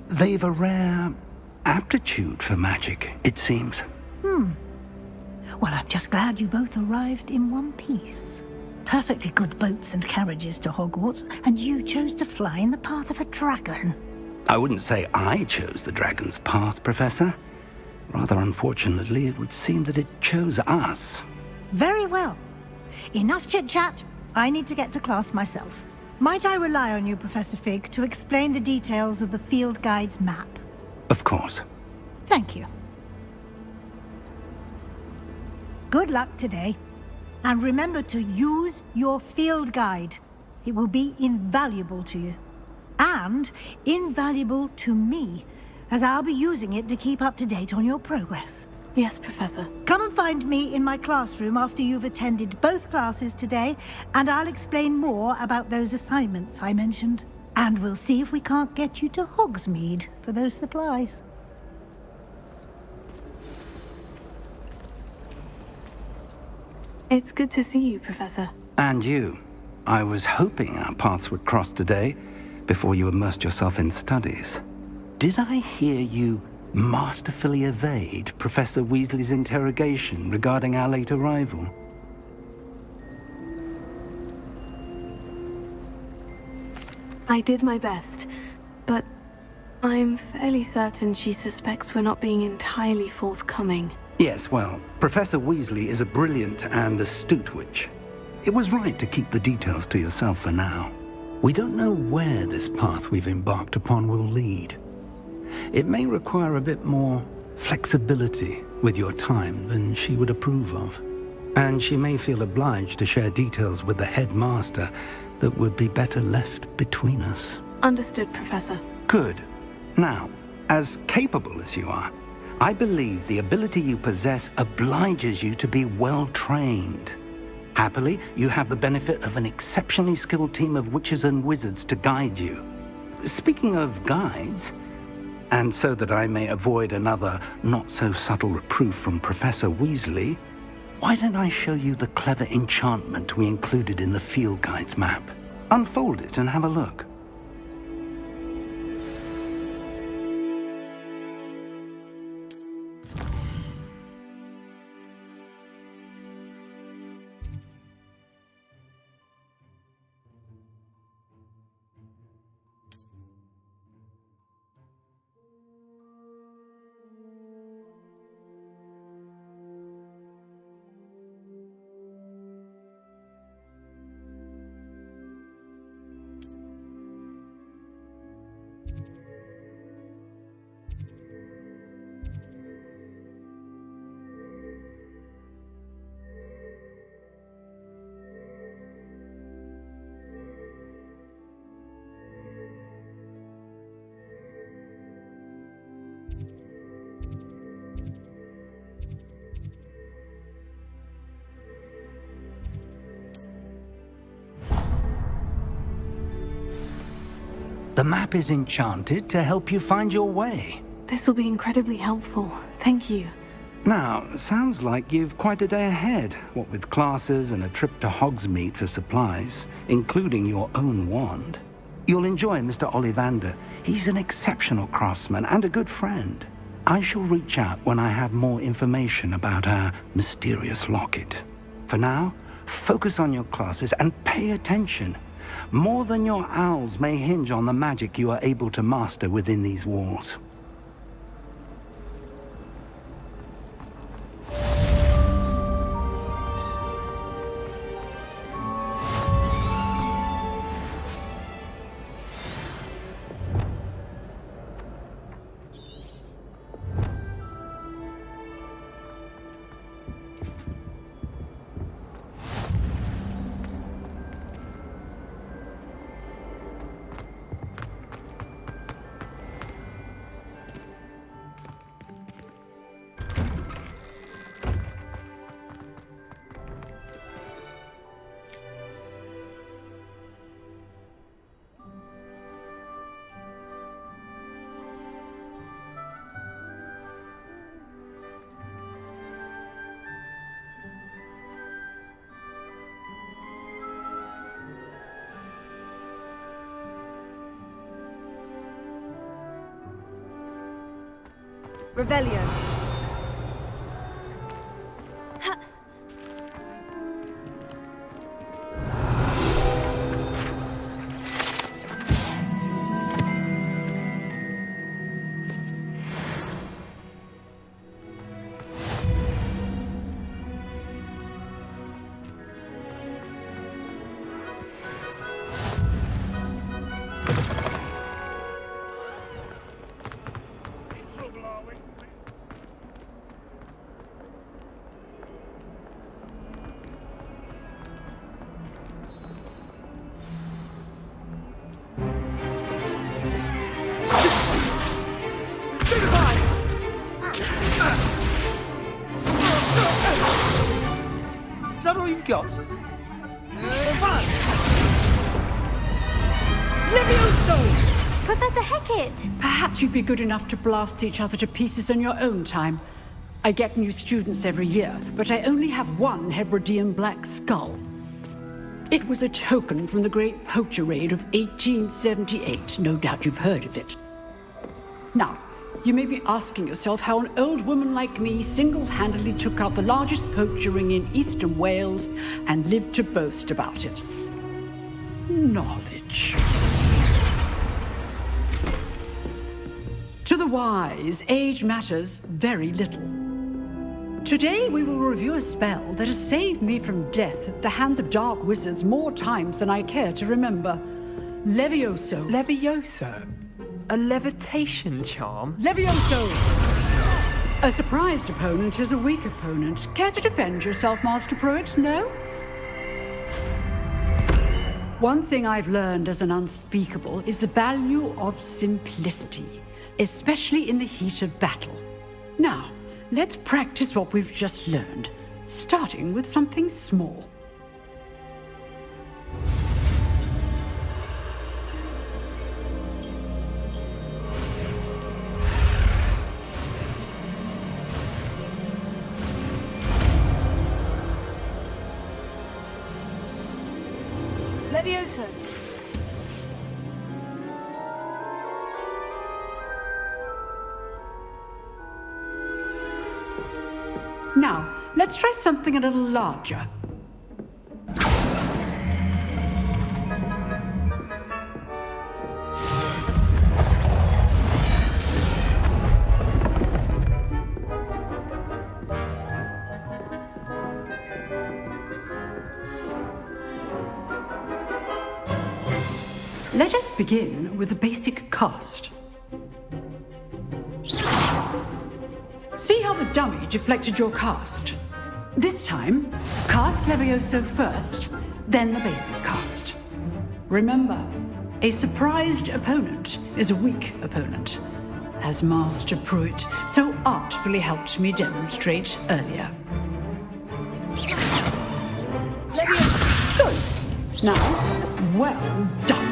They've a rare aptitude for magic, it seems. Well, I'm just glad you both arrived in one piece. Perfectly good boats and carriages to Hogwarts, and you chose to fly in the path of a dragon. I wouldn't say I chose the dragon's path, Professor. Rather unfortunately, it would seem that it chose us. Very well. Enough chit-chat. I need to get to class myself. Might I rely on you, Professor Fig, to explain the details of the field guide's map? Of course. Thank you. Good luck today. And remember to use your field guide. It will be invaluable to you. And invaluable to me, as I'll be using it to keep up to date on your progress. Yes, Professor. Come and find me in my classroom after you've attended both classes today, and I'll explain more about those assignments I mentioned. And we'll see if we can't get you to Hogsmeade for those supplies. It's good to see you, Professor. And you. I was hoping our paths would cross today, before you immersed yourself in studies. Did I hear you masterfully evade Professor Weasley's interrogation regarding our late arrival? I did my best, but I'm fairly certain she suspects we're not being entirely forthcoming. Yes, well, Professor Weasley is a brilliant and astute witch. It was right to keep the details to yourself for now. We don't know where this path we've embarked upon will lead. It may require a bit more flexibility with your time than she would approve of. And she may feel obliged to share details with the headmaster that would be better left between us. Understood, Professor. Good. Now, as capable as you are, I believe the ability you possess obliges you to be well trained. Happily, you have the benefit of an exceptionally skilled team of witches and wizards to guide you. Speaking of guides, and so that I may avoid another not-so-subtle reproof from Professor Weasley, why don't I show you the clever enchantment we included in the field guide's map? Unfold it and have a look. The map is enchanted to help you find your way. This will be incredibly helpful. Thank you. Now, sounds like you've quite a day ahead, what with classes and a trip to Hogsmeade for supplies, including your own wand. You'll enjoy Mr. Ollivander. He's an exceptional craftsman and a good friend. I shall reach out when I have more information about our mysterious locket. For now, focus on your classes and pay attention. More than your owls may hinge on the magic you are able to master within these walls. Revelio. Is that all you've got? Levioso! Professor Hecat! Perhaps you'd be good enough to blast each other to pieces in your own time. I get new students every year, but I only have one Hebridean black skull. It was a token from the Great Poacher Raid of 1878. No doubt you've heard of it. Now, you may be asking yourself how an old woman like me single-handedly took out the largest poacher ring in eastern Wales and lived to boast about it. Knowledge. To the wise, age matters very little. Today we will review a spell that has saved me from death at the hands of dark wizards more times than I care to remember. Levioso. Levioso? A levitation charm? Levioso! A surprised opponent is a weak opponent. Care to defend yourself, Master Pruitt? No? One thing I've learned as an unspeakable is the value of simplicity, especially in the heat of battle. Now, let's practice what we've just learned, starting with something small. Levioso. Now, let's try something a little larger. Let us begin with the basic cast. See how the dummy deflected your cast? This time, cast Levioso first, then the basic cast. Remember, a surprised opponent is a weak opponent, as Master Pruitt so artfully helped me demonstrate earlier. Levioso! Good. Now, well done.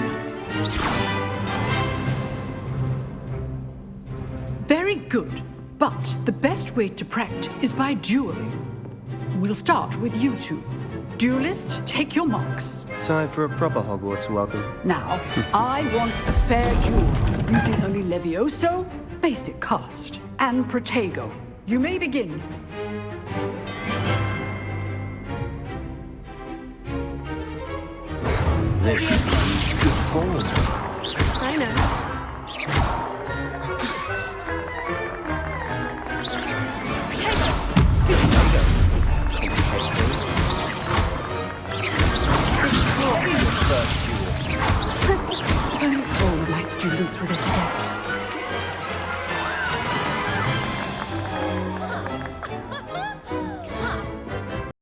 Very good. But the best way to practice is by dueling. We'll start with you two. Duelists, take your marks. Time for a proper Hogwarts welcome. Now, I want a fair duel, using only Levioso, basic cast, and Protego. You may begin. This is good form. I know. All of my students would have stepped.